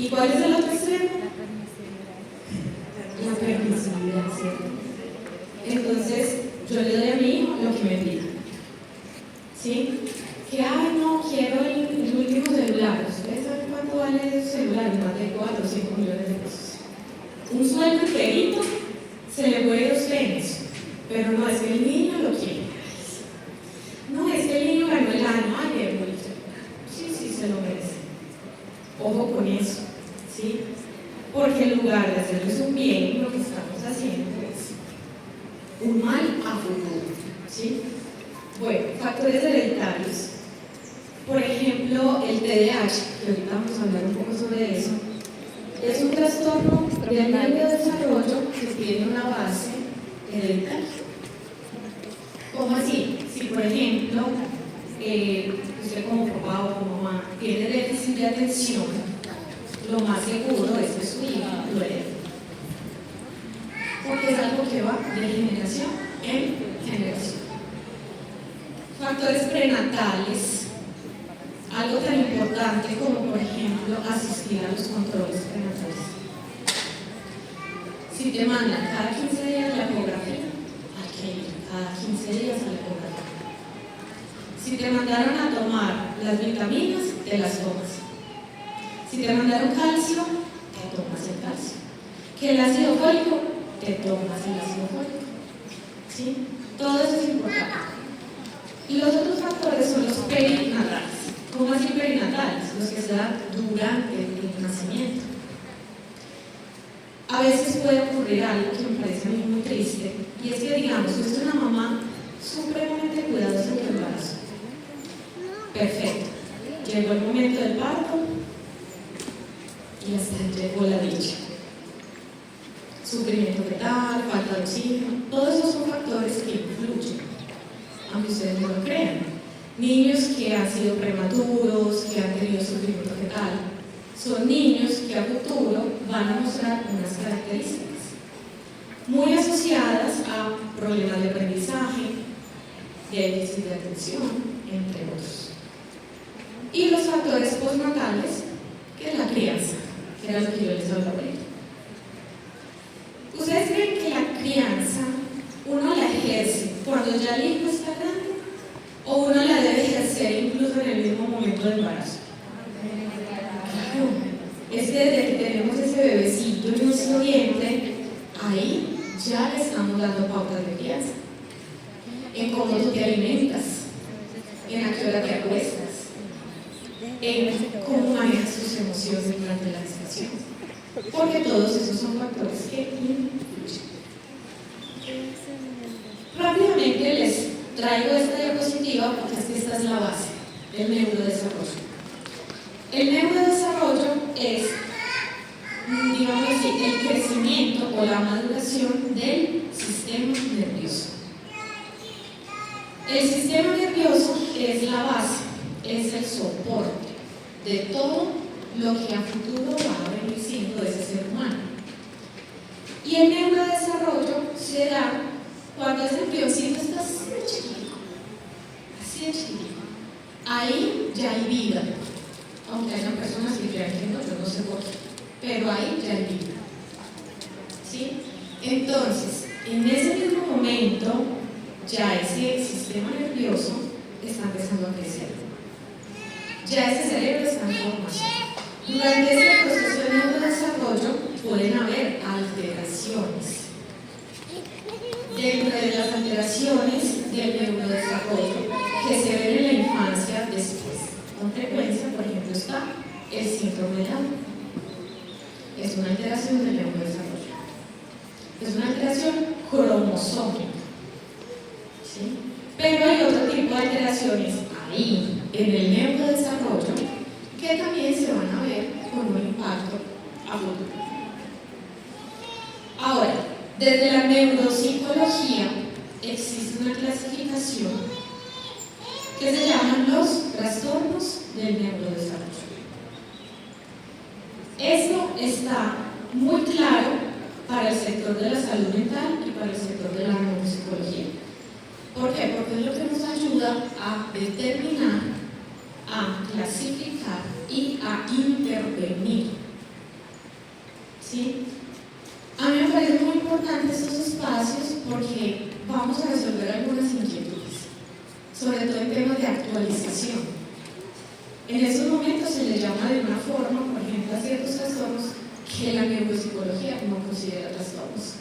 ¿Y cuál es el otro extremo? La permisividad, ¿cierto? Entonces, yo le doy a mi hijo lo que me pida. ¿Sí? Que, ay, no, quiero el último celular. ¿Ustedes saben cuánto vale el celular? Más de 4 o 5 millones de pesos. Un sueldo enterito se le puede ir a ustedes, pero no, es que el niño lo quiere. No, es que el niño ganó el año. Ay, qué bonito. Sí, se lo merece. Ojo con eso, ¿sí? Porque en lugar de hacerles un bien, lo que estamos haciendo es un mal a futuro, ¿sí? Bueno, factores hereditarios. Por ejemplo, el TDAH, que ahorita vamos a hablar un poco sobre eso, es un trastorno del neurodesarrollo que tiene una base hereditaria. ¿Cómo así? Si, por ejemplo, usted como papá o como mamá tiene déficit de atención, lo más seguro es que su hijo lo herede. Porque es algo que va de generación en generación. Factores prenatales, algo tan importante como, por ejemplo, asistir a los controles prenatales. Si te mandan cada 15 días la ecografía, hay que ir cada 15 días a la ecografía. Si te mandaron a tomar las vitaminas, te las tomas. Si te mandaron calcio, te tomas el calcio. Que el ácido fólico, te tomas el ácido fólico. ¿Sí? Todo eso es importante. Y los otros factores son los perinatales. ¿Cómo así perinatales? Los que se dan durante el nacimiento. A veces puede ocurrir algo que me parece a mí muy triste, y es que, digamos, usted es una mamá supremamente cuidadosa en el embarazo. Perfecto. Llegó el momento del parto y hasta llegó la dicha. Sufrimiento fetal, falta de oxígeno, todos esos son factores que influyen, aunque ustedes no lo crean. Niños que han sido prematuros, que han tenido sufrimiento fetal, son niños que a futuro van a mostrar unas características muy asociadas a problemas de aprendizaje, déficit de atención, entre otros. Y los factores postnatales, que es la crianza, que era lo que yo les hablaba ahorita. ¿Ustedes creen que la crianza uno la ejerce cuando ya el hijo está grande o uno la debe ejercer incluso en el mismo momento del embarazo? Claro, es que desde que tenemos ese bebecito en nuestro vientre, ahí ya le estamos dando pautas de crianza. En cómo tú te alimentas, en a qué hora te acuestas, en cómo manejas tus emociones durante la gestación. Porque todos esos son factores que influyen. Rápidamente les traigo esta diapositiva porque es que esta es la base del neurodesarrollo. El neurodesarrollo es, digamos así, el crecimiento o la maduración del sistema nervioso. El sistema nervioso es la base, es el soporte de todo lo que a futuro va a venir siendo ese ser humano. Y el neurodesarrollo se da cuando ese embrioncito está así de chiquito, así de chiquito. Ahí ya hay vida, aunque haya personas que crean que no, yo no sé por qué, pero ahí ya hay vida. ¿Sí? Entonces, en ese mismo momento, ya ese sistema nervioso está empezando a crecer. Ya ese cerebro está en formación. Durante este proceso de neurodesarrollo pueden haber alteraciones. Dentro de las alteraciones del neurodesarrollo que se ven en la infancia después, con frecuencia, por ejemplo, está el síndrome de Down. Es una alteración del neurodesarrollo. Es una alteración cromosómica. ¿Sí? Pero hay otro tipo de alteraciones ahí, en el neurodesarrollo, que también se van a ver con un impacto a futuro. Ahora, desde la neuropsicología existe una clasificación que se llaman los trastornos del neurodesarrollo. Esto está muy claro para el sector de la salud mental y para el sector de la neuropsicología. ¿Por qué? Porque es lo que nos ayuda a determinar, a clasificar y a intervenir ¿sí? A mí me parecen muy importantes estos espacios porque vamos a resolver algunas inquietudes, sobre todo en temas de actualización. En estos momentos se les llama de una forma, por ejemplo, a ciertos trastornos que la neuropsicología no considera trastornos.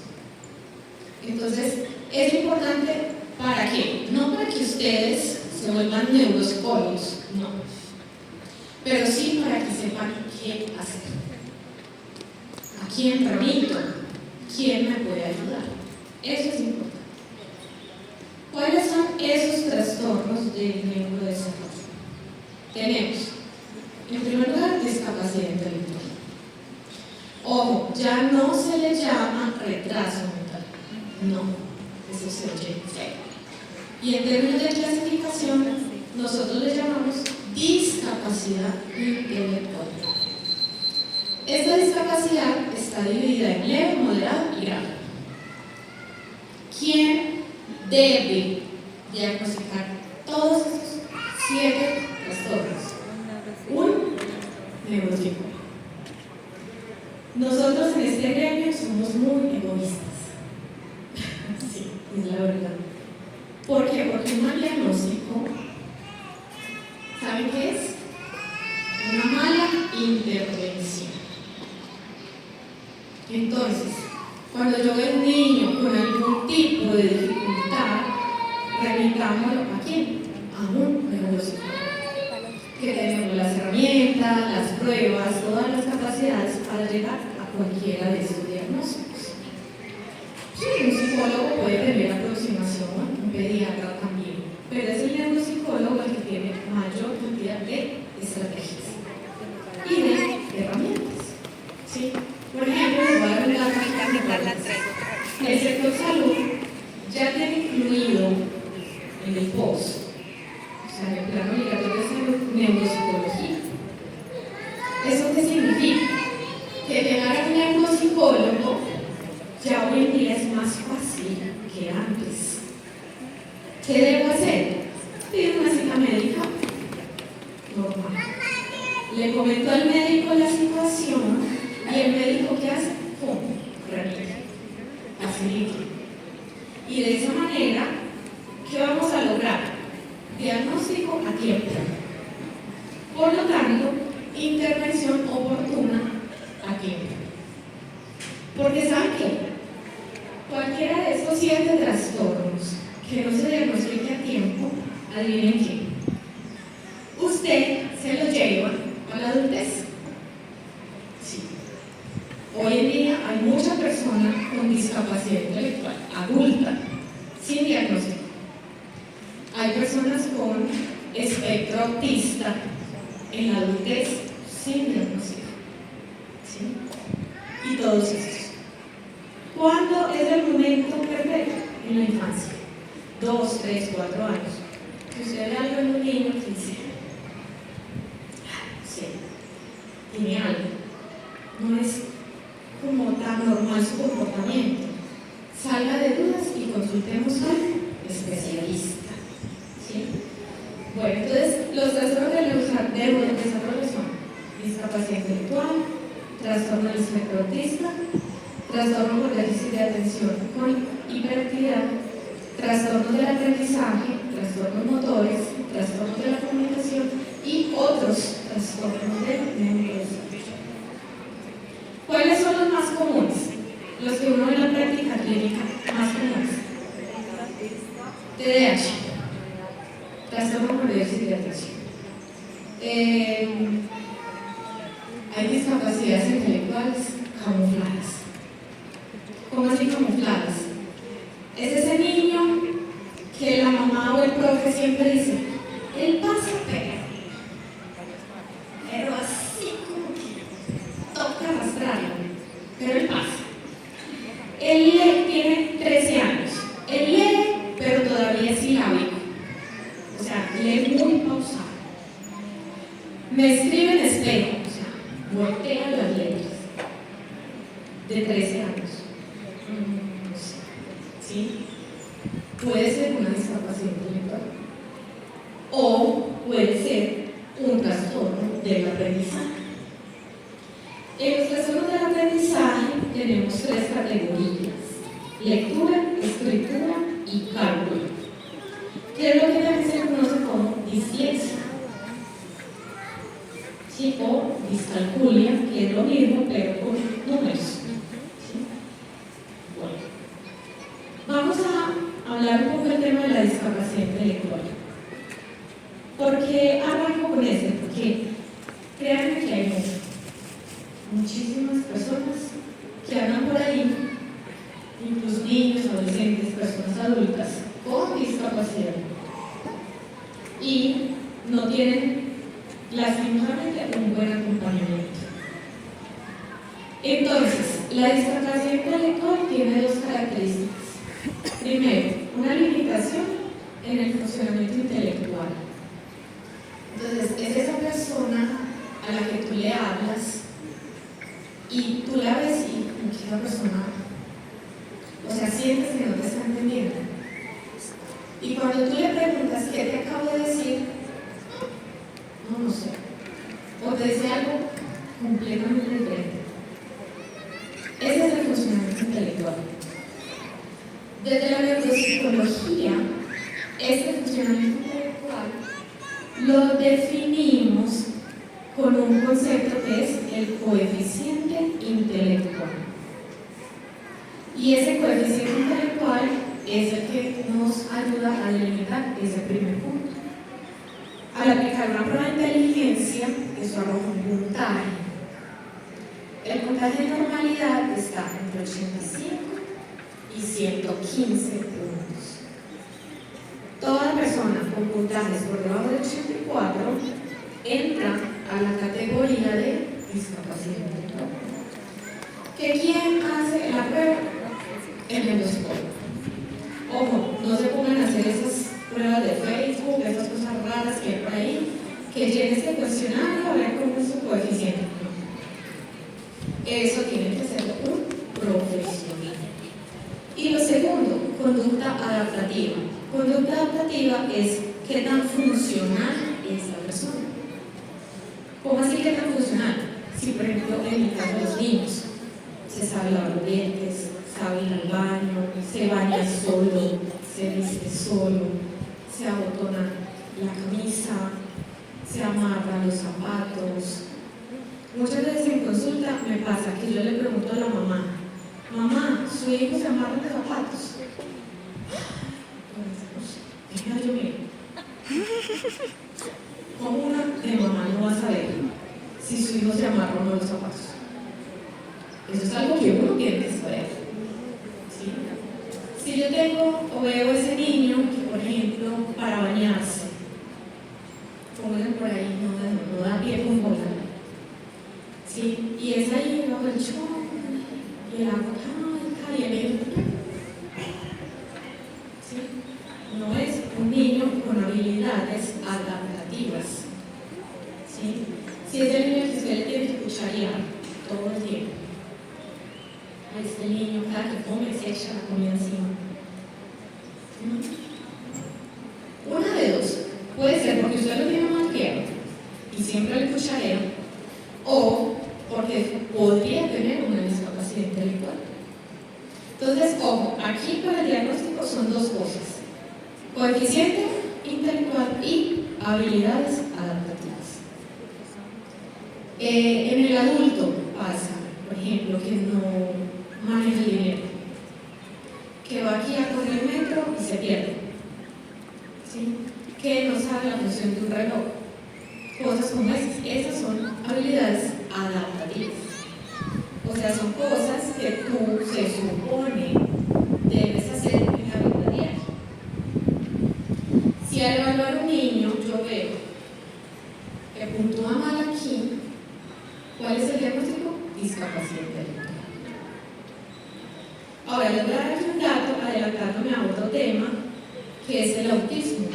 Entonces, es importante ¿para qué? No para que ustedes se vuelvan neuropsicólogos, no, pero sí para que sepan qué hacer, a quién remito, quién me puede ayudar. Eso es importante. ¿Cuáles son esos trastornos del neurodesarrollo? Tenemos, en primer lugar, discapacidad intelectual. Ojo, ya no se le llama retraso mental, no, eso se oye feo. Y en términos de clasificación, nosotros le llamamos discapacidad intelectual. Esta discapacidad está dividida en leve, moderado y grave. ¿Quién debe diagnosticar todos estos 7 trastornos? Un neuropsicólogo. Nosotros en este gremio somos muy egoístas. Sí, es la verdad. ¿Por qué? Porque un mal diagnóstico, ¿saben qué es? Una mala intervención. Entonces, cuando yo veo un niño con algún tipo de dificultad, remitámoslo ¿a quién? A un neuropsicólogo. Que tenemos las herramientas, las pruebas, todas las capacidades para llegar a cualquiera de estos diagnósticos. Sí, un psicólogo puede tener aproximación, un pediatra también, pero es el neuropsicólogo el que tiene mayor cantidad de estrategias y de herramientas. ¿Sí? Por ejemplo, les voy a dar un dato. El sector salud ya tiene incluido en el POS, o sea, en el Plan Obligatorio de Salud, neuropsicología. ¿Eso qué significa? Que llegar a un neuropsicólogo ya hoy en día es más fácil que antes. ¿Qué debo hacer? Pedir una cita médica normal. Le comento al médico la situación y el médico ¿qué hace? ¡Pum! Remite. Facilita. Y de esa manera, ¿qué vamos a lograr? Diagnóstico a tiempo. Por lo tanto, intervención oportuna a tiempo. Porque ¿saben qué? Cualquiera de estos 7 trastornos que no se diagnostique a tiempo, adivinen qué. Usted se lo lleva a la adultez. Sí. Hoy en día hay mucha persona con discapacidad intelectual, adulta, sin diagnóstico. Hay personas con espectro autista en la adultez sin diagnóstico. ¿Sí? Y todos estos. ¿Cuándo es el momento perfecto? En la infancia. 2, 3, 4 años. Si usted ve algo en un niño que dice, sí, tiene algo, no es como tan normal su comportamiento, salga de dudas y consultemos al especialista. ¿Sí? Bueno, entonces los trastornos del desarrollo son discapacidad intelectual, trastorno del espectro autista, trastorno por déficit de atención con hiperactividad, trastornos del aprendizaje, trastornos motores, trastornos de la comunicación y otros trastornos del neurodesarrollo. ¿Cuáles son los más comunes? Los que uno ve en la práctica clínica más comunes. TDAH, trastorno por déficit de atención. Hay discapacidades intelectuales camufladas. ¿Cómo así camufladas? Es ese niño que la mamá o el profe siempre dice, él pasa pero así como que toca arrastrarlo, pero él pasa. Él tiene 13 años, él lee, pero todavía es silábico, o sea, lee muy pausado. Me escribe en espejo, o sea, voltea las letras, de 13 años. ¿Sí? Puede ser una discapacidad intelectual o puede ser un trastorno del aprendizaje. En los trastornos del aprendizaje tenemos tres categorías: lectura, escritura y cálculo, que es lo que también se conoce como dislexia, ¿sí? O discalculia, que es lo mismo pero con números, ¿sí? Bueno, vamos a hablar un poco del tema de la discapacidad intelectual. ¿Por qué arranco con eso? Porque créanme que hay muchísimas personas que andan por ahí, incluso niños, adolescentes, personas adultas con discapacidad, y no tienen lastimosamente un buen acompañamiento. Entonces, la discapacidad intelectual tiene dos características. Primero, una limitación en el funcionamiento intelectual. Entonces, es esa persona a la que tú le hablas y tú la ves y esa persona, o sea, sientes que no te está entendiendo. Y cuando tú le preguntas qué te acabo de decir, no sé, o te dice algo completamente diferente. Ese es el funcionamiento intelectual. Desde la neuropsicología, ese funcionamiento intelectual lo definimos con un concepto que es el coeficiente intelectual. Y ese coeficiente intelectual es el que nos ayuda a delimitar ese primer punto. Al aplicar una prueba de inteligencia, eso arroja un puntaje. El puntaje de normalidad está entre 85 y 115 puntos. Toda persona con puntajes por debajo de 84 entra a la categoría de discapacidad intelectual. ¿Que quién hace la prueba? El neuropsicólogo. Ojo, no se pongan a hacer esas pruebas de Facebook, esas cosas raras que hay por ahí, que llene este cuestionario a ver cómo es su coeficiente. Eso tiene que ser un profesional. Y lo segundo, conducta adaptativa. Conducta adaptativa es qué tan funcional es la persona. ¿Cómo así qué tan funcional? Si, por ejemplo, en el caso de los niños, se sabe lavar los dientes, sabe ir al baño, se baña solo, se viste solo, se abotona la camisa, se amarra los zapatos. Muchas veces en consulta me pasa que yo le pregunto a la mamá: mamá, ¿su hijo se amarra los zapatos? Déjame yo miro. ¿Cómo una de mamá no va a saber si su hijo se amarra o no los zapatos? Eso es algo que uno tiene que saber. ¿Sí? Si yo tengo o veo ese niño que, por ejemplo, para bañarse, pónganlo por ahí, no da pie con bola, ¿sí? Y es ahí bajo el chorro, y el agua cae, y el niño, ¿sí? No es un niño con habilidades adaptativas, ¿sí? Si es el niño que usted le tiene que cucharear todo el tiempo, a este niño cada que come se echa la comida encima. Una de dos, puede ser porque usted lo tiene mal criado y siempre le cucharea, o porque podría tener una discapacidad intelectual. Entonces, ojo, aquí para el diagnóstico son dos cosas: coeficiente intelectual y habilidades adaptativas. En el adulto pasa, por ejemplo, que no maneja el dinero, que va aquí a correr el metro y se pierde, ¿sí? Que no sabe la función de un reloj, cosas como esas son habilidades adaptativas. O sea, son cosas que tú se supone debes hacer en la vida diaria. Si al evaluar un niño yo veo que puntúa mal aquí, ¿cuál es el diagnóstico? Discapacidad intelectual. Ahora les voy a dar aquí un dato, adelantándome a otro tema, que es el autismo.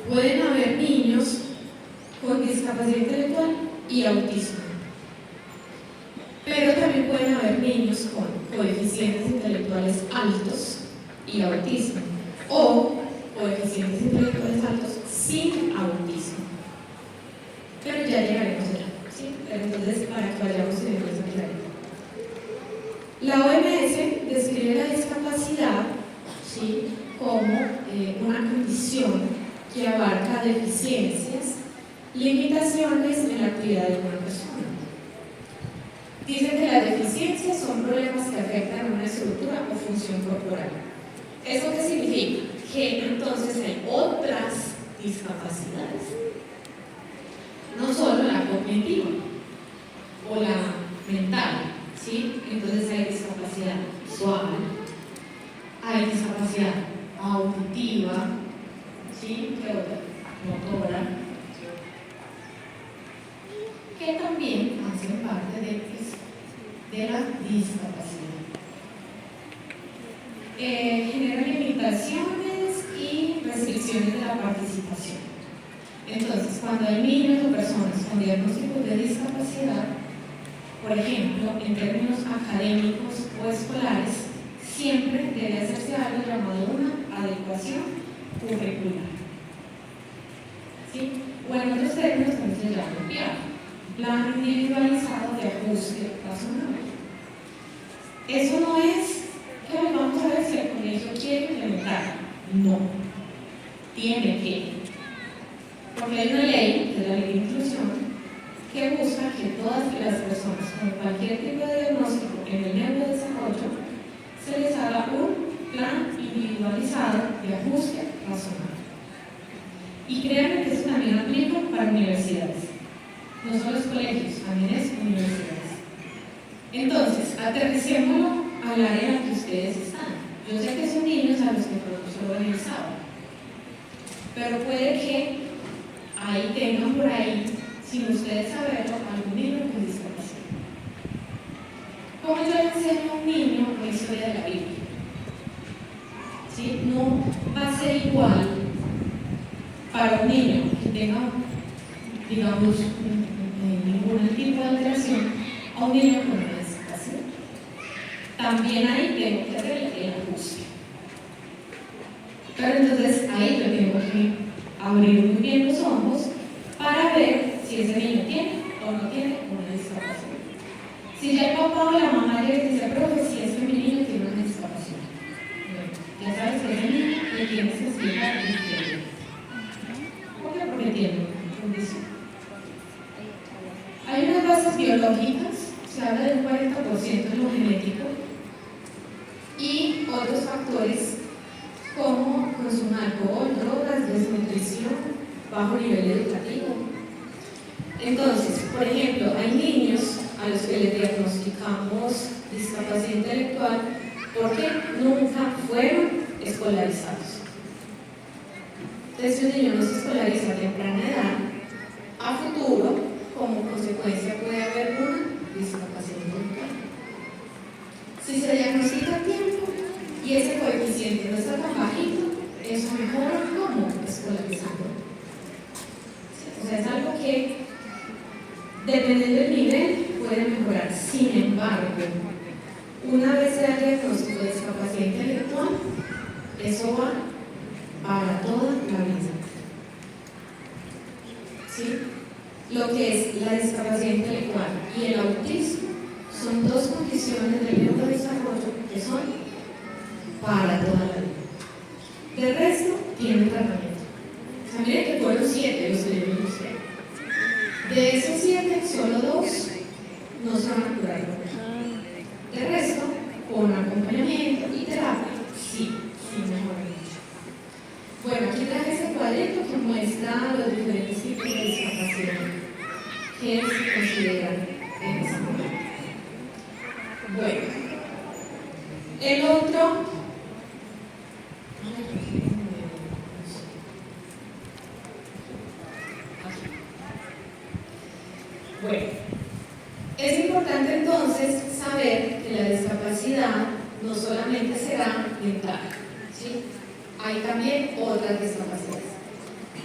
Pueden haber niños con discapacidad intelectual y autismo, pero también pueden haber niños con coeficientes intelectuales altos y autismo, o coeficientes intelectuales altos sin autismo. Pero ya llegaremos allá, ¿sí? Pero Entonces, para que vayamos teniendo esa claridad. La OMS describe la discapacidad, ¿sí?, como una condición que abarca deficiencias, limitaciones en la actividad de una persona. Dice que las deficiencias son problemas que afectan una estructura o función corporal. ¿Eso qué significa? Que entonces hay otras discapacidades, no solo la cognitiva o la mental, ¿sí? Entonces hay discapacidad visual, hay discapacidad auditiva, ¿sí? ¿Qué otra? Motora, que también hacen parte de la discapacidad. Genera limitaciones y restricciones de la participación. Entonces, cuando hay niños o personas con diagnósticos de discapacidad, por ejemplo, en términos académicos o escolares, siempre debe hacerse algo llamado una adecuación curricular, ¿sí? O en otros términos también se llama plan individualizado de ajuste razonable. Eso no es que hoy vamos a ver si el colegio quiere implementar. No, tiene que. Porque hay una ley, que es la ley de inclusión, que busca que todas las personas con cualquier tipo de diagnóstico en el neurodesarrollo se les haga un plan individualizado de ajuste razonable. Y créanme que eso también aplica para universidades. No solo es colegios, también es universidades. Entonces, aterricémoslo al área en la que ustedes están. Yo sé que son niños a los que el profesor va el sábado, pero puede que ahí tengan por ahí, sin ustedes saberlo, algún niño con discapacidad. ¿Cómo yo le enseño a un niño la historia de la Biblia? ¿Sí? No va a ser igual para un niño que tenga, digamos, ningún tipo de alteración a un niño con una discapacidad. También ahí tengo que hacer el ajuste. Pero entonces ahí yo tengo que abrir muy bien los ojos para ver si ese niño tiene o no tiene una discapacidad. Si ya el papá o la mamá le dice, profe, si es que mi niño tiene una discapacidad, bueno, ya sabes que ese niño le tienes que explicar el tiene. ¿Por qué? Porque tiene condición. Hay unas bases biológicas, se habla del 40% de lo genético, y otros factores como consumo de alcohol, drogas, desnutrición, bajo nivel educativo. Entonces, por ejemplo, hay niños a los que les diagnosticamos discapacidad intelectual porque nunca fueron escolarizados. Entonces, si un niño no se escolariza a temprana edad, a futuro, como consecuencia puede haber una discapacidad intelectual. Si se diagnostica a tiempo y ese coeficiente no está tan bajito, eso mejora como escolarizando. O sea, es algo que, dependiendo del nivel, puede mejorar. Sin embargo, una vez se da el diagnóstico de discapacidad intelectual, eso va para toda la vida. ¿Sí? Lo que es la discapacidad intelectual y el autismo son dos condiciones del neurodesarrollo que son para toda la vida. Del resto, tienen tratamiento. O sea, miren que fueron 7 los que yo mostré. De esos 7, solo 2 no se van a curar. De resto, con acompañamiento y terapia, sí mejoran mucho. Bueno, aquí traje ese cuadrito que muestra los diferentes tipos de discapacidad que se consideran en ese momento. Bueno, el otro. Bueno, es importante entonces saber que la discapacidad no solamente será mental, ¿sí? Hay también otras discapacidades.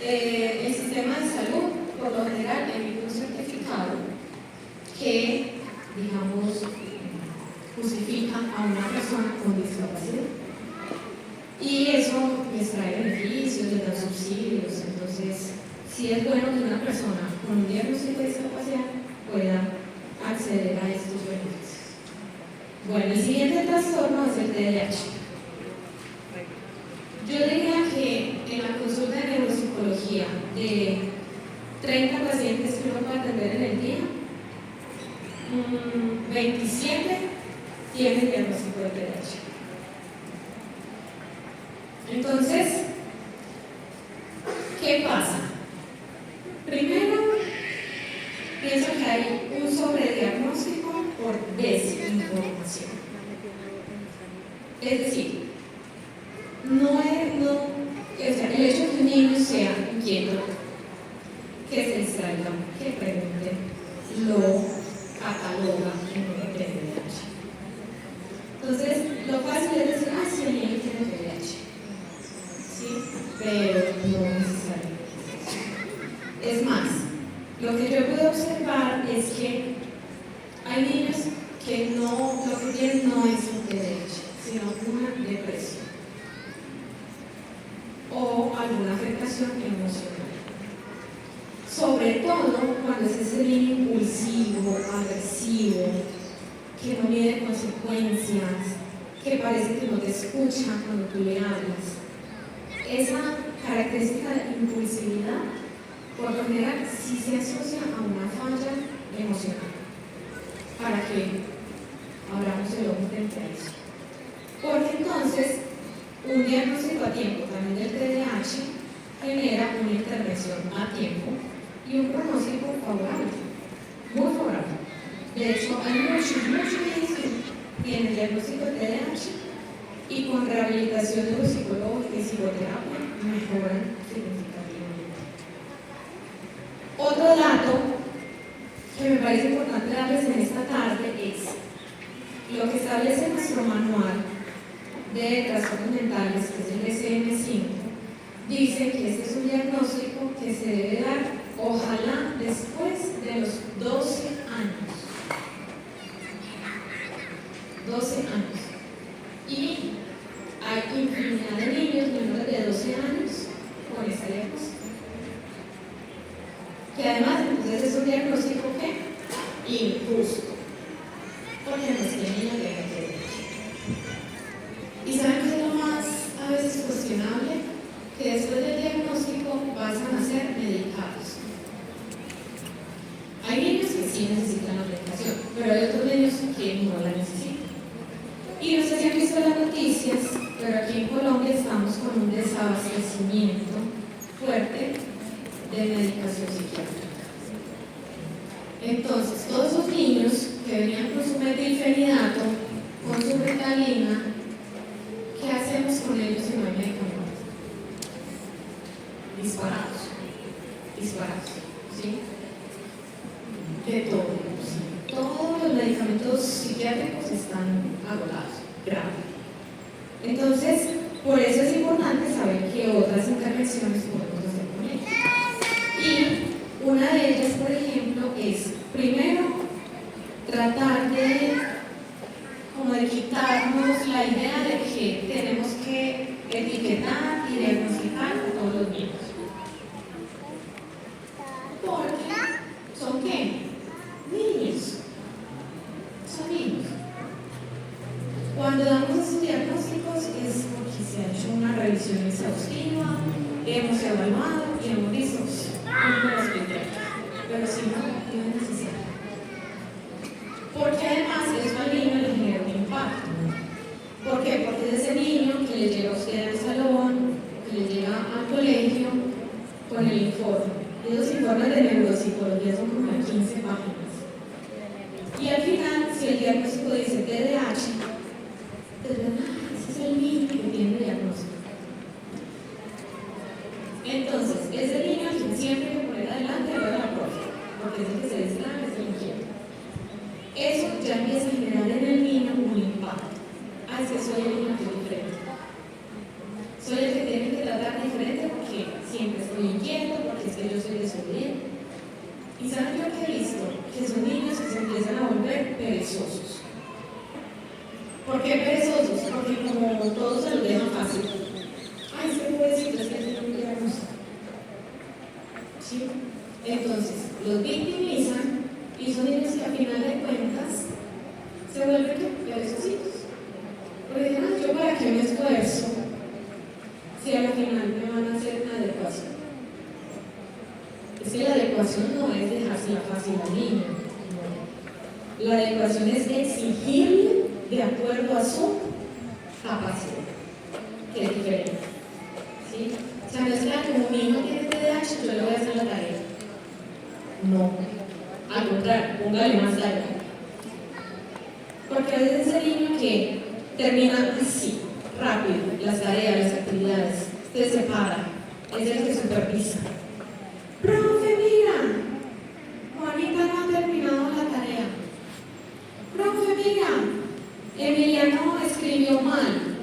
El sistema de salud, por lo general, emite un certificado que, digamos, justifica a una persona con discapacidad. Y eso les trae beneficios, les da subsidios. Entonces, sí es bueno que una persona con un diagnóstico de discapacidad pueda Bueno, el siguiente trastorno es el TDAH. Yo diría que en la consulta de neuropsicología de 30 pacientes que uno puede atender en el día, 27 tienen diagnóstico de TDAH. Entonces, ¿qué pasa? Primero, pienso que hay un sobrediagnóstico por desinformación. Es decir, el hecho de que un niño sea inquieto, que se distraiga, que pregunte, lo cataloga en el TDAH. Entonces, lo fácil es decir, sí, el niño tiene TDAH. ¿Sí? Pero no necesariamente. Es más, lo que yo puedo observar es que hay niños que lo que tienen no es un TDAH, sino una depresión o alguna afectación emocional. Sobre todo cuando es ese niño impulsivo, agresivo, que no mide consecuencias, que parece que no te escucha cuando tú le hablas. Esa característica de impulsividad, por lo general, sí se asocia a una falla emocional. Para que abramos el ojo frente a eso. Porque entonces, un diagnóstico a tiempo también del TDAH genera una intervención a tiempo y un pronóstico favorable, muy favorable. De hecho, hay muchos niños que tienen diagnóstico de TDAH y con rehabilitación neuropsicológica y psicoterapia mejoran significativamente. Otro dato que me parece importante darles en esta tarde es lo que establece nuestro manual de trastornos mentales, que es el DSM-5, dice que este es un diagnóstico que se debe dar, ojalá, después de los 12 años. 12 años. Y hay infinidad de niños menores de 12 años con esta diagnóstico. Que además, entonces, es un diagnóstico que injusto. Porque no es que el niño tenga TDAH. ¿Y saben qué es lo más a veces cuestionable? Que después del diagnóstico pasan a ser medicados. Hay niños que sí necesitan la medicación, pero hay otros niños que no la necesitan. Y no sé si han visto las noticias, pero aquí en Colombia estamos con un desabastecimiento fuerte de medicación psiquiátrica. Entonces, todos esos niños que venían con su metilfenidato, con su Ritalina, ¿qué hacemos con ellos si no hay medicamentos? Disparados, ¿sí? De todo, ¿sí? Todos los medicamentos psiquiátricos están agotados, grave. Entonces, por eso es importante saber qué otras intervenciones podemos hacer con ellos. Y una de ellas, por ejemplo, es, primero, tratar de quitarnos la idea de que tenemos que etiquetar y diagnosticar a todos los niños. Porque ¿son qué? Niños. Son niños. Cuando damos esos diagnósticos es porque se ha hecho una revisión exhaustiva, hemos evaluado y hemos visto un hospital. Pero si no es necesario. Porque además eso al niño le genera un impacto. ¿Por qué? Porque es ese niño que le llega a usted al salón, que le llega al colegio con el informe. Esos informes de neuropsicología son como de 15 páginas. Y al final, si el diagnóstico dice TDAH, ese es el niño que tiene el diagnóstico. Entonces, es el niño al que siempre hay que poner adelante a la profe, porque es el que se distrae, es el inquieto. Eso ya empieza a generar en el niño un impacto. Es que soy el niño que es diferente. Soy el que tiene que tratar diferente porque siempre estoy inquieto, porque es que yo soy desobediente. ¿Y saben lo que he visto? Que son niños que se empiezan a volver perezosos. ¿Por qué perezosos? Porque como todos se lo dejan fácil. Es que pobrecito, es que tiene un diagnóstico. ¿Sí? Entonces, los victimizan y son niños que a final de cuentas se vuelven perezositos. Porque dicen, yo para qué me esfuerzo si a la final me van a hacer una adecuación. Es que la adecuación no es dejársela fácil al niño, no. La adecuación es exigirle de acuerdo a su capacidad, que es diferente. ¿Sí? O sea, no es que como mi hijo tiene TDAH, yo le voy a hacer la tarea. No, al contrario, póngale más tarea. Porque a veces ese niño que termina así, rápido, las tareas, las actividades, se separa, es el que supervisa. Profe, mira, Juanita no ha terminado la tarea. Profe, mira, Emiliano escribió mal.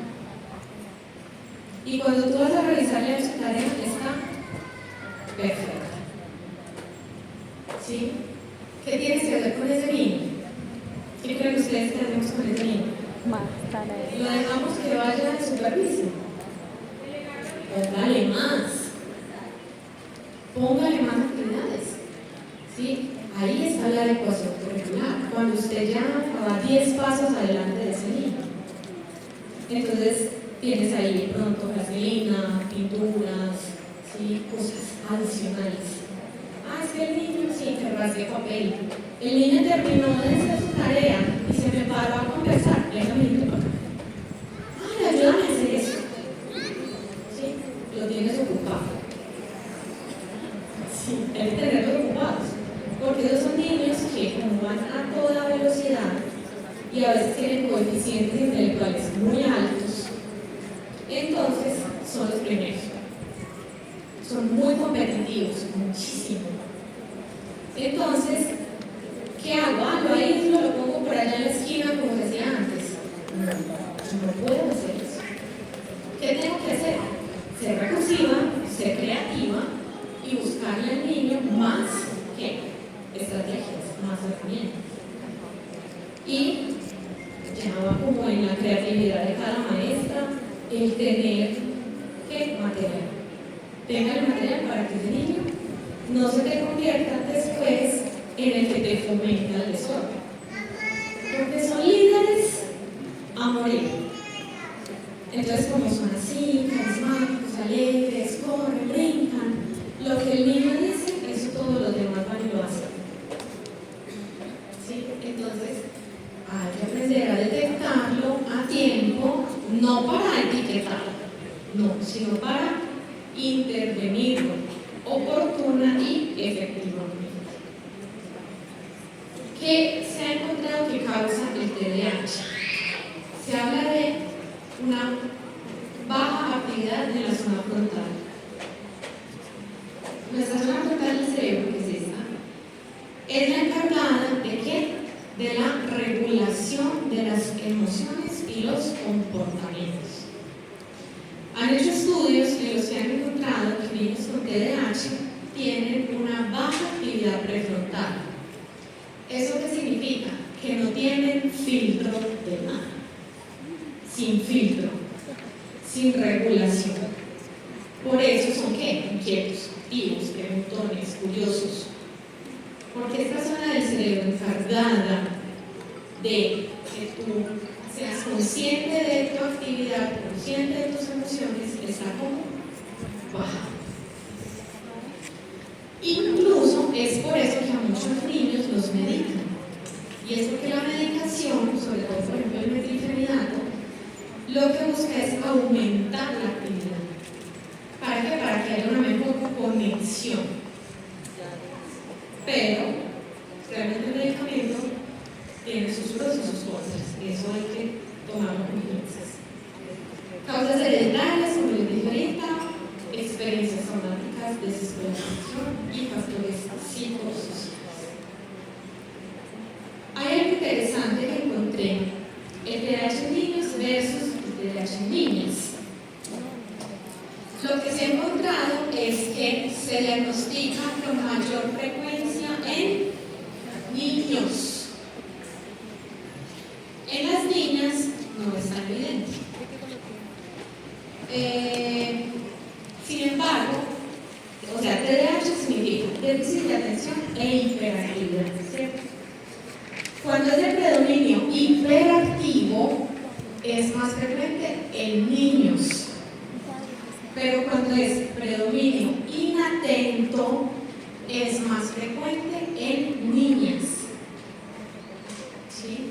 Y cuando tú vas a revisarle su tarea, está perfecta. ¿Sí? ¿Qué tienes que hacer con ese niño? ¿Qué creen ustedes que hacemos con ese niño? Más tareas. Lo dejamos que vaya de supervisión. Póngale más. Póngale más actividades. ¿Sí? Ahí está la adecuación curricular. Cuando usted ya va 10 pasos adelante de ese niño. Entonces, tienes ahí pronto plastilina, pinturas, ¿sí? Cosas adicionales. Es que el niño sí que rasgue papel. El niño terminó de hacer su tarea y se me paró a conversar. Déjame irte para acá. Ayúdame a hacer eso. ¿Sí? Lo tienes ocupado. Sí, hay que tenerlos ocupados. Porque esos son niños que, como van a toda velocidad y a veces tienen coeficientes intelectuales muy altos, entonces son los primeros. Son muy competitivos, muchísimo. Entonces, ¿qué hago? Lo aíslo, lo pongo por allá en la esquina como decía antes. No puedo hacer eso. ¿Qué tengo que hacer? Ser recursiva, ser creativa y buscarle al niño más estrategias, más herramientas. Y ya va como en la creatividad de cada maestra el tener ¿qué? Material. Tenga el material para que ese niño no se te convierta después en el que te fomenta el desorden. Porque son líderes a morir. Entonces, como son así, carismáticos, alegres, corren, brincan, lo que el niño dice, eso todos los demás van y lo hacen. ¿Sí? Entonces, hay que aprender a detectarlo a tiempo, no para etiquetarlo, no, sino para intervenirlo oportuna y efectivamente. ¿Qué se ha encontrado que causa el TDAH? Se habla de una baja actividad en la zona frontal. Nuestra zona frontal del cerebro, que es esta, es la encargada de ¿qué? De la regulación de las emociones y los comportamientos. Han hecho estudios en los que han encontrado que niños con TDAH tienen una baja actividad prefrontal. ¿Eso qué significa? Que no tienen filtro de nada. Sin filtro, sin regulación. Por eso son ¿qué? Inquietos, activos, preguntones, curiosos. Porque esta zona del cerebro encargada de que tú seas consciente de tu actividad, consciente de tus emociones, está como baja. Incluso es por eso que a muchos niños los medican. Y es porque la medicación, sobre todo por ejemplo el metilfenidato, lo que busca es aumentar la actividad. ¿Para qué? Para que haya una mejor conexión. Pero realmente el medicamento tiene sus pros y sus contras. Eso hay que tomarlo con pinzas. Causas hereditarias, como les dije ahorita, experiencias traumáticas, desesperanzación y factores psicosociales. Hay algo interesante que encontré: el TDAH en niños versus el TDAH en niñas. Lo que se ha encontrado es que se diagnostica con mayor frecuencia en niños. En las niñas no es tan evidente. Sin embargo, o sea, TDAH significa déficit de atención e hiperactividad, ¿cierto? Cuando es el predominio hiperactivo es más frecuente en niños, pero cuando es predominio inatento es más frecuente en niñas. ¿Sí?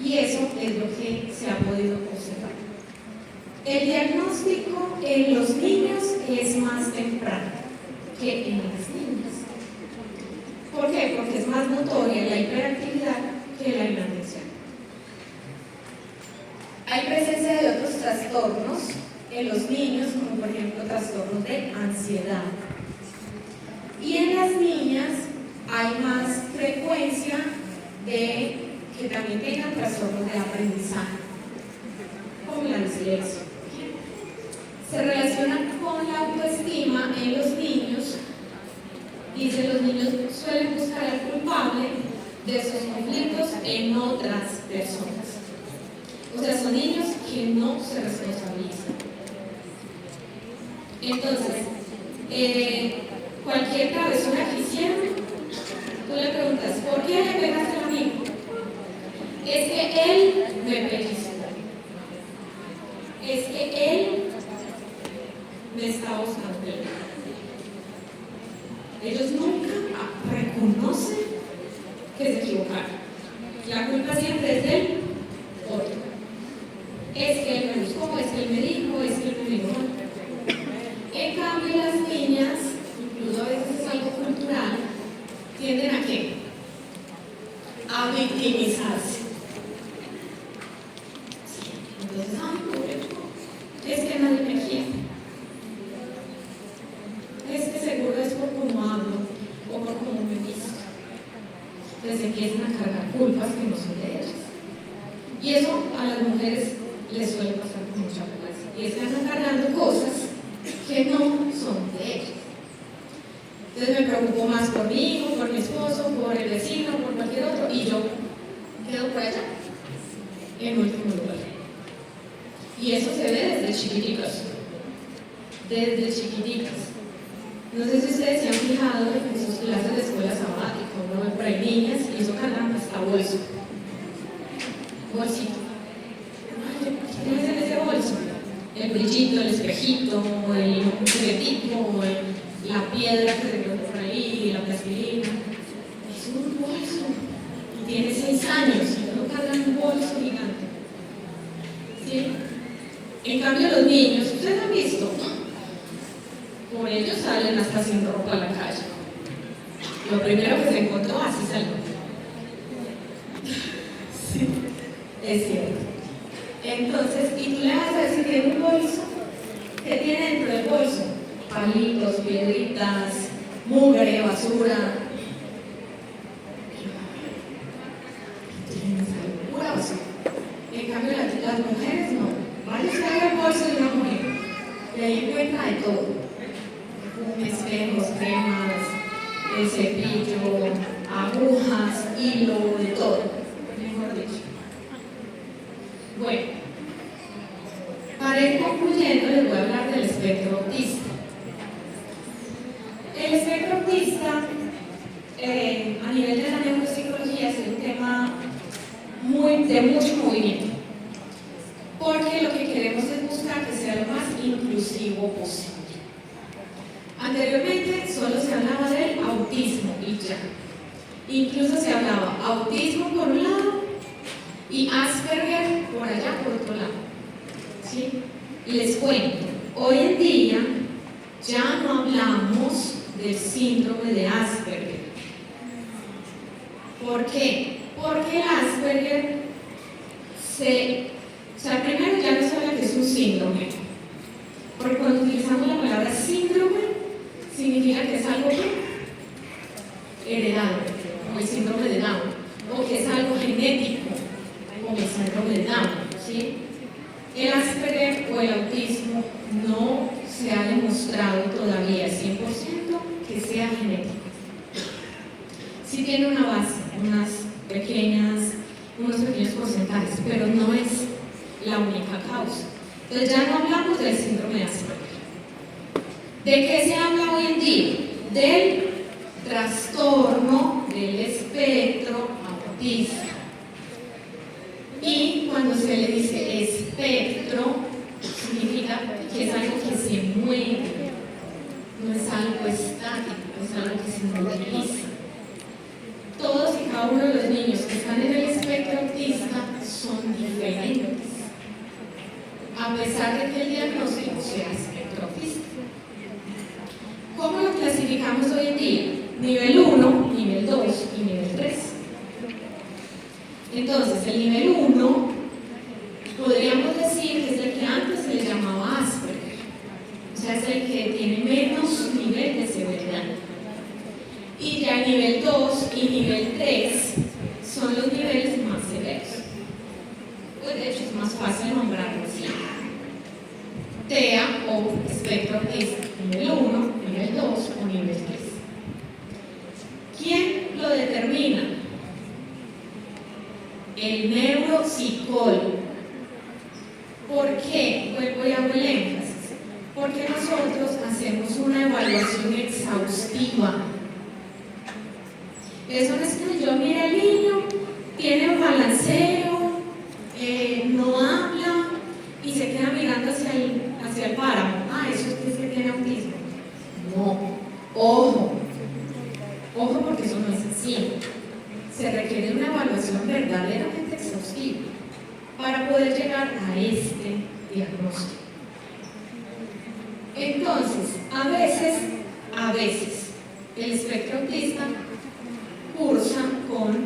Y eso es lo que se ha podido observar. El diagnóstico en los niños es más temprano que en las niñas. ¿Por qué? Porque es más notoria la hiperactividad que la inatención. Hay presencia de otros trastornos en los niños, como por ejemplo trastornos de ansiedad. Y en las niñas hay más frecuencia de que también tengan trastornos de aprendizaje, como la dislexia. Se relaciona con la autoestima en los niños. Dice, los niños suelen buscar al culpable de sus conflictos en otras personas. O sea, son niños que no se responsabilizan. Entonces, cualquier travesura que hicieron, tú le preguntas, ¿por qué le pegaste al amigo? Es que él me pellizcó. Es que él me está buscando. Ellos nunca reconocen que se equivocaron. La culpa siempre es del otro. Es que él me buscó, es que él me dijo, es que él me dijo. En cambio, las niñas, incluso a veces es algo cultural, tienden a ¿qué? A victimizarse. Entonces, ay, pobre, es que nadie me quiere. Es que seguro es por cómo hablo o por cómo me visto. Entonces empiezan a cargar culpas que no son de ellas. Y eso a las mujeres les suele pasar con mucha frecuencia. Y es que andan cargando cosas que no son de ellas. Entonces me preocupo más por mi hijo, por mi esposo, por el vecino, por cualquier otro, y yo quedo por allá, en último lugar. Y eso se ve desde chiquiticos. Desde chiquiticos. No sé si ustedes se han fijado en sus clases de escuela sabática, uno ve por ahí niñas y eso cargan hasta bolso. Bolsito. Ay, ¿qué tienes en ese bolso? El brillito, el espejito, el juguetito, la piedra que se quedó por ahí, la plastilina. Es un bolso. Y tiene 6 años y uno carga un bolso gigante. ¿Sí? En cambio los niños, ¿ustedes han visto? Por ellos salen hasta sin ropa a la calle. Lo primero que se encontró, así salió. Sí, es cierto. Entonces, y tú le vas a decir que tiene un bolso, ¿qué tiene dentro del bolso? Palitos, piedritas, mugre, basura. Tienes pura basura. En cambio, las mujeres no. Vaya usted a ver el bolso de una mujer y ahí encuentra de todo. Espejos, cremas, el cepillo, agujas, hilo, de todo, mejor dicho. Bueno, para ir concluyendo les voy a hablar del espectro autista. El espectro autista, a nivel de la neuropsicología, es un tema de mucho movimiento, porque lo que queremos es buscar que sea lo más inclusivo posible. Anteriormente solo se hablaba del autismo y ya. Incluso se hablaba autismo por un lado y Asperger por allá por otro lado. ¿Sí? Les cuento, hoy en día ya no hablamos del síndrome de Asperger. ¿Por qué? Porque el Asperger primero ya no se habla que es un síndrome. Porque cuando utilizamos la palabra síndrome, significa que es algo heredado, como el síndrome de Down, o que es algo genético, como el síndrome de Down, ¿sí? El Asperger o el autismo no se ha demostrado todavía 100% que sea genético. Sí tiene una base, unos pequeños porcentajes, pero no es la única causa. Entonces ya no hablamos del síndrome de Asperger. ¿De qué se habla hoy en día? Del trastorno del espectro autista. cuando se le dice espectro, significa que es algo que se mueve, no es algo estático, es algo que se moviliza. Todos y cada uno de los niños que están en el espectro autista son diferentes, a pesar de que el diagnóstico sea espectro autista. ¿Cómo lo clasificamos hoy en día? Nivel 1, nivel 2 y nivel 3. Entonces, el nivel 1 podríamos decir que es el que antes se le llamaba Asperger, o sea, es el que tiene menos nivel de severidad. Y ya el nivel 2 y nivel 3 son los niveles más severos. Pues de hecho es más fácil nombrarlo así. TEA o espectro autista, nivel 1, nivel 2 o nivel 3. ¿Quién lo determina? El neuropsicólogo. ¿Por qué? Vuelvo y hago el énfasis. Porque nosotros hacemos una evaluación exhaustiva. Eso no es que yo mire al niño, tiene un balanceo, no habla y se queda mirando hacia el páramo. Ah, eso es que tiene autismo. No, ojo porque eso no es así. Se requiere una evaluación verdaderamente exhaustiva para poder llegar a este diagnóstico. Entonces, a veces, el espectro autista cursa con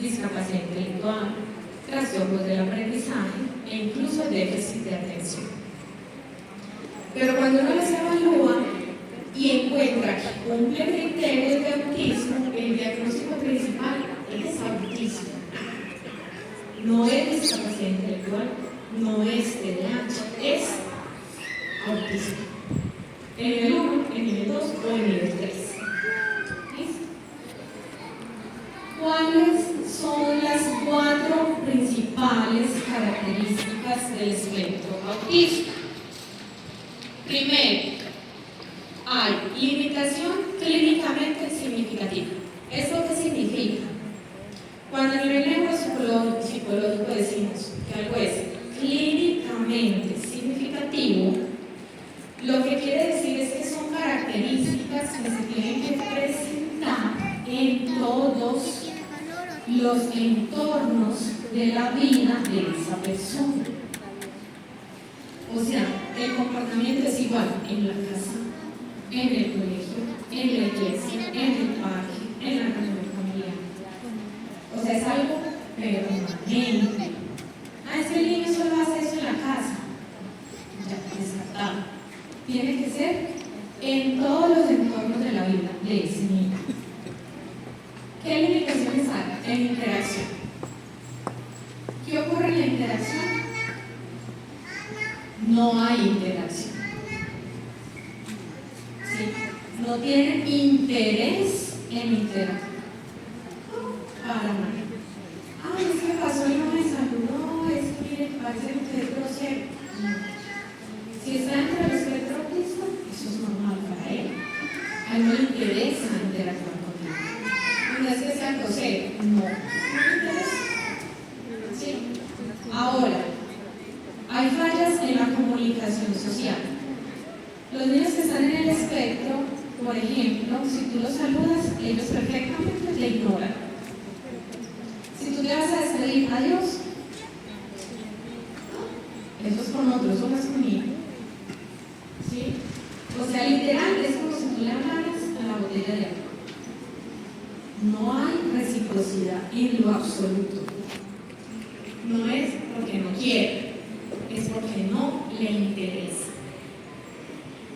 discapacidad intelectual, trastornos del aprendizaje e incluso déficit de atención. Pero cuando uno los evalúa y encuentra que cumple criterios de autismo, el diagnóstico principal es autismo. No es discapacidad intelectual, no es TDAH, es autismo. El nivel 1, el nivel 2 o el nivel 3. ¿Listo? ¿Cuáles son las 4 principales características del espectro autista? Primero, hay limitación clínicamente significativa. ¿Esto qué significa? Cuando a nivel neuropsicológico decimos que algo es clínicamente significativo, lo que quiere decir es que son características que se tienen que presentar en todos los entornos de la vida de esa persona. O sea, el comportamiento es igual en la casa, en el colegio, en la iglesia, en el parque, en la reunión familiar. O sea, es algo permanente. Ah, es que el niño solo hace eso en la casa. Ya, descartado. Tiene que ser en todos los entornos de la vida de ese niño. ¿Qué limitaciones hay en interacción? ¿Qué ocurre en la interacción? No hay interacción. ¿Sí? No tienen interés en interactuar. Para nada. Ah, es que pasó y no me saludó, es que mire, parece que es grosero. No. Si está entre el espectro autista, eso es normal para él. A él no le interesa interactuar contigo. No es que sea grosero, no le interesa. ¿Sí? Ahora, hay fallas en la comunicación social. Los niños que están en el espectro, por ejemplo, si tú los saludas, ellos perfectamente te ignoran. Si tú te vas a despedir, adiós, eso es con otros, eso no es conmigo. ¿Sí? O sea, literal, es como si tú le hablaras a la botella de agua. No hay reciprocidad en lo absoluto. No es porque no quiere, es porque no le interesa.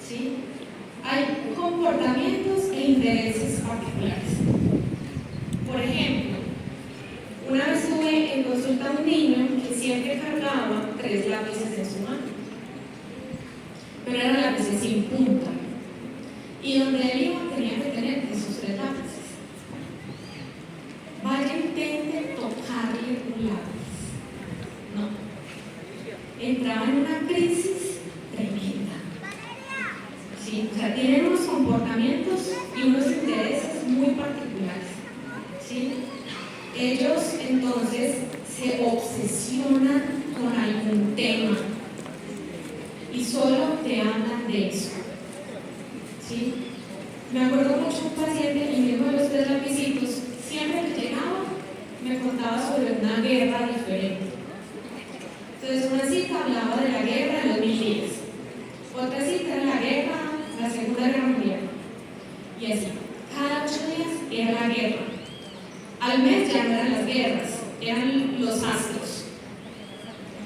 ¿Sí? Hay comportamientos e intereses particulares. Por ejemplo, una vez tuve en consulta a un niño que siempre cargaba 3 lápices en su mano, pero eran lápices sin punta, y donde él iba tenía que tener esos 3 lápices. Vaya, intente tocarle un lápiz. No. Entraba en una crisis tremenda. ¿Sí? O sea, tienen unos comportamientos y unos intereses muy particulares. ¿Sí? Ellos ellos entonces se obsesionan con algún tema y solo te hablan de eso, ¿sí? Me acuerdo mucho un paciente y mismo de los 3 lapicitos, siempre que llegaba me contaba sobre una guerra diferente. Entonces una cita hablaba de la guerra de los 1000 días, otra cita era la guerra, la Segunda Guerra Mundial, y así, cada 8 días era la guerra. Al mes ya no eran las guerras, eran los astros,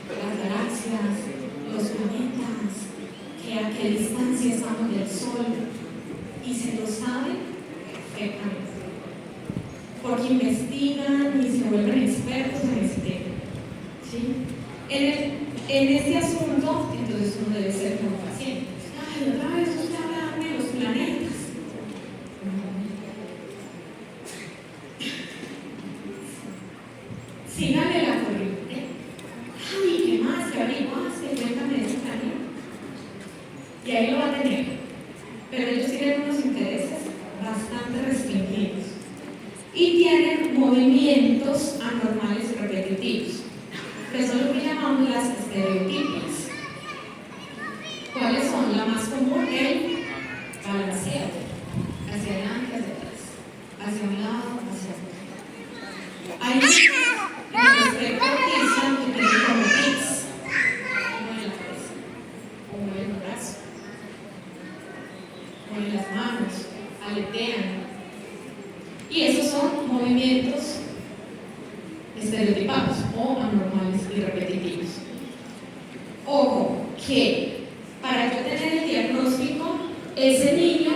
las galaxias, los planetas, que a qué distancia estamos del Sol, y se lo saben perfectamente, porque investigan y se vuelven expertos en ese tema, ¿sí? En este asunto, entonces uno debe ser como paciente. Ay, otra vez usted habla de los planetas. Sígale la corriente. Ay, ¿qué más? ¿Qué averiguaste? Cuéntame de ese planeta. Y ahí lo va a tener. Pero ellos tienen unos intereses bastante restringidos y tienen movimientos anormales repetitivos, que son lo que llamamos las estereotipias. ¿Cuáles son? La más común, el balanceo, hacia adelante, hacia atrás, hacia un lado, hacia otro. Hay en el espectro autista que tienen como tics, uno en la cabeza, uno en el brazo, uno en las manos, aletean. Y esos son movimientos estereotipados o anormales y repetitivos. Ojo, que para yo tener el diagnóstico, ese niño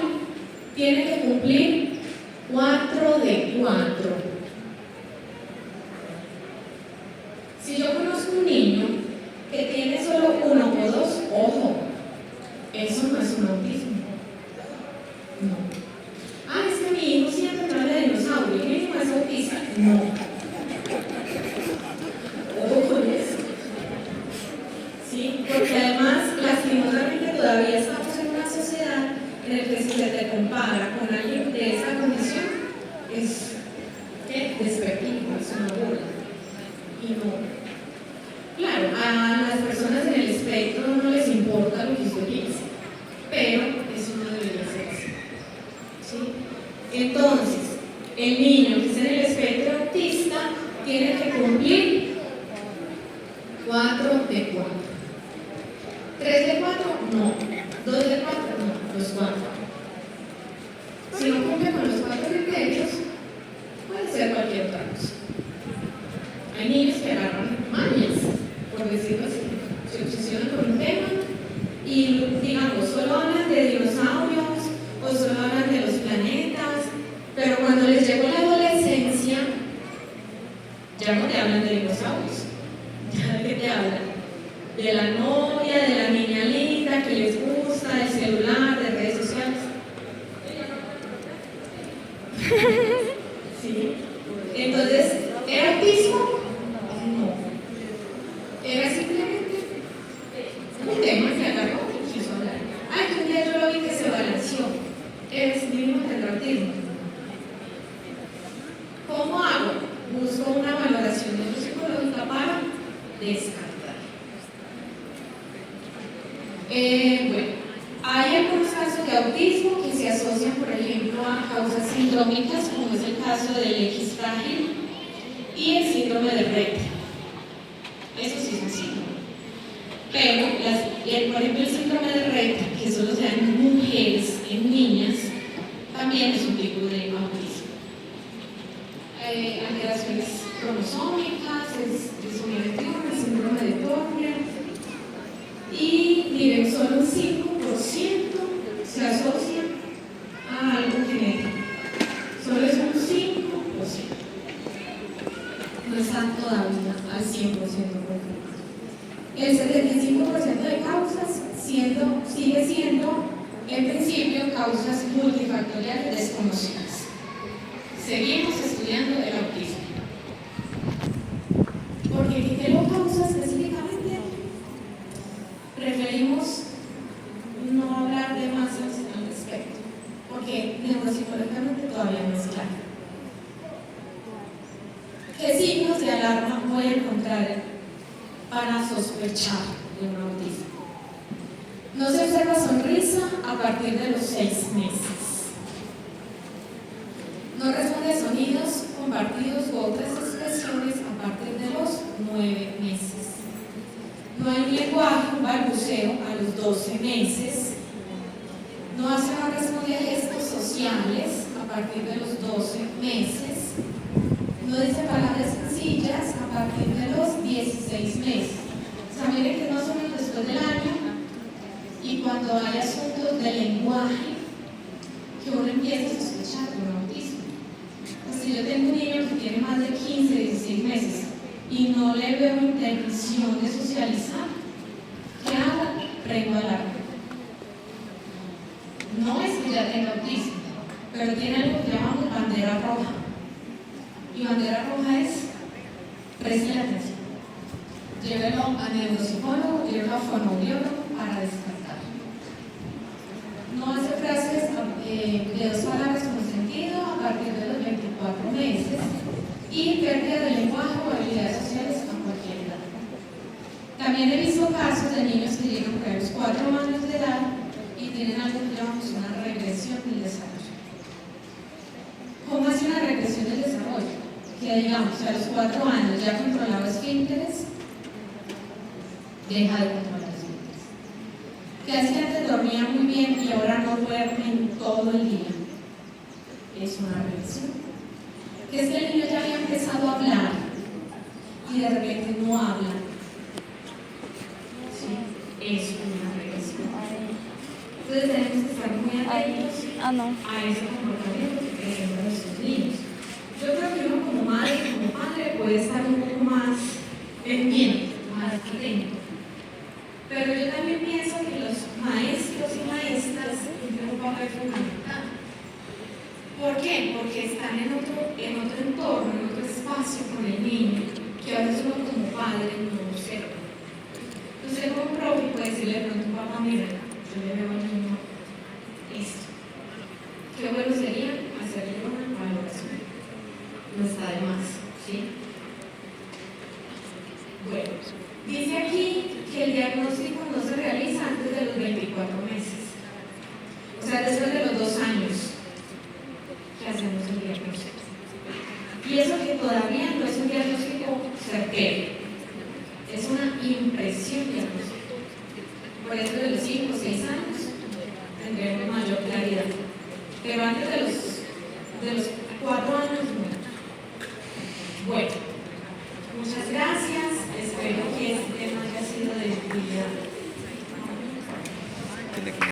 tiene que cumplir 4 de 4. Si yo conozco un niño que tiene solo 1 o 2, ojo, eso no es un autismo. No. Ah, es que mi hijo siempre trae de dinosaurio, mi hijo es autista. No. Ojo con eso. ¿Sí? Porque además, lastimosamente, todavía estamos en una sociedad en la que si se te compara con alguien de esa condición, es despectivo, es una burla. Y no. Claro, a las personas en el espectro no les importa lo que usted piense, pero eso no debería ser así. ¿Sí? Entonces, el niño que está en el espectro autista tiene que cumplir 4 de 4. 3 de 4, no. 2 de 4, no. Los 4. Si no cumple con los 4 criterios, puede ser cualquier otra cosa. Hay niños que agarran mañas, por decirlo así, se obsesionan con un tema y, digamos, solo hablan de dinosaurios o solo hablan de los planetas, pero cuando les llegó la adolescencia, ya no te hablan de dinosaurios, ya de qué te hablan, de la novia, de la niña linda que les gusta, del celular, de redes sociales. ¿Sí? Entonces, ¿era autismo? No. Era simplemente un tema que agarró y quiso hablar. Ay, que un día yo lo vi que se balanceó. Es mínimo del autismo. ¿Cómo hago? Busco una valoración neuropsicológica para descartar. Bueno, hay algunos casos de autismo que se asocian, por ejemplo, a causas sindrómicas, como es el caso del X frágil y el síndrome de Rett. Eso sí es un síndrome. Pero, por ejemplo, el síndrome de Rett, que solo se da en mujeres, en niñas, también es un tipo de autismo. Alteraciones cromosómicas, disfonía de Turner, síndrome de Turner. Y miren, solo un 5% se asocia a algo genético. Solo es un 5%. No está todavía al 100% completo. El 75% de causas sigue siendo, en principio, causas multifactoriales desconocidas. Seguimos estudiando el autismo. Porque ¿qué lo causa específicamente? Preferimos no hablar de masas al respecto, porque neuropsicológicamente todavía no es claro. ¿Qué sí signos de alarma voy a encontrar para sospechar de un autismo? No se observa sonrisa a partir de los 6 meses. No responde a sonidos compartidos u otras expresiones a partir de los 9 meses. No hay lenguaje, un balbuceo a los 12 meses. No hace o no responde a gestos sociales a partir de los 12 meses. No dice palabras sencillas a partir de los 16 meses. O sea, miren que más o menos después del año y cuando hay asuntos de lenguaje que uno empieza a sospechar de un autismo. Pues si yo tengo un niño que tiene más de 15, 16 meses y no le veo intención de socializar, ¿qué hago? Prendo alarma. No es que ya tenga autismo, pero tiene algo que llamamos bandera roja. Y bandera roja es, preste atención. Llévelo a neuropsicólogo, llévelo a fonoaudiólogo para descartar. No hace frases de 2 palabras con sentido a partir de los 24 meses y pérdida de lenguaje o habilidades sociales a cualquier edad. También he visto casos de niños que llegan por los 4 años de edad y tienen algo que llamamos una regresión del desarrollo. ¿Cómo hace una regresión del desarrollo? Que digamos, a los 4 años ya controlaba esfínteres, deja de controlar esfínteres. Que es que antes dormía muy bien y ahora no duermen todo el día. Es una regresión. Que es que el niño ya había empezado a hablar y de repente no habla. ¿Sí? Es una regresión. Entonces tenemos que estar muy atentos a ese comportamiento que presentan nuestros niños. Yo creo que uno como madre y como padre puede estar un poco más pendiente, más atento. Pero yo también pienso que los maestros y maestras tienen un papel fundamental. ¿Por qué? Porque están en otro entorno, en otro espacio con el niño, que a veces uno como padre no observa. Entonces como profe puede decirle de pronto a un papá, mira, yo le veo al niño esto. Qué bueno sería hacerle una valoración. No está de más, ¿sí? Bueno, dice aquí que el diagnóstico no se realiza antes de los 24 meses. O sea, después de los 2 años que hacemos el diagnóstico. Y eso que todavía no es un diagnóstico certero. Es una impresión diagnóstica. Por eso de los 5 o 6 años tendremos mayor claridad. Pero antes de los 4 años no. Bueno, muchas gracias. Espero que este tema haya sido de utilidad.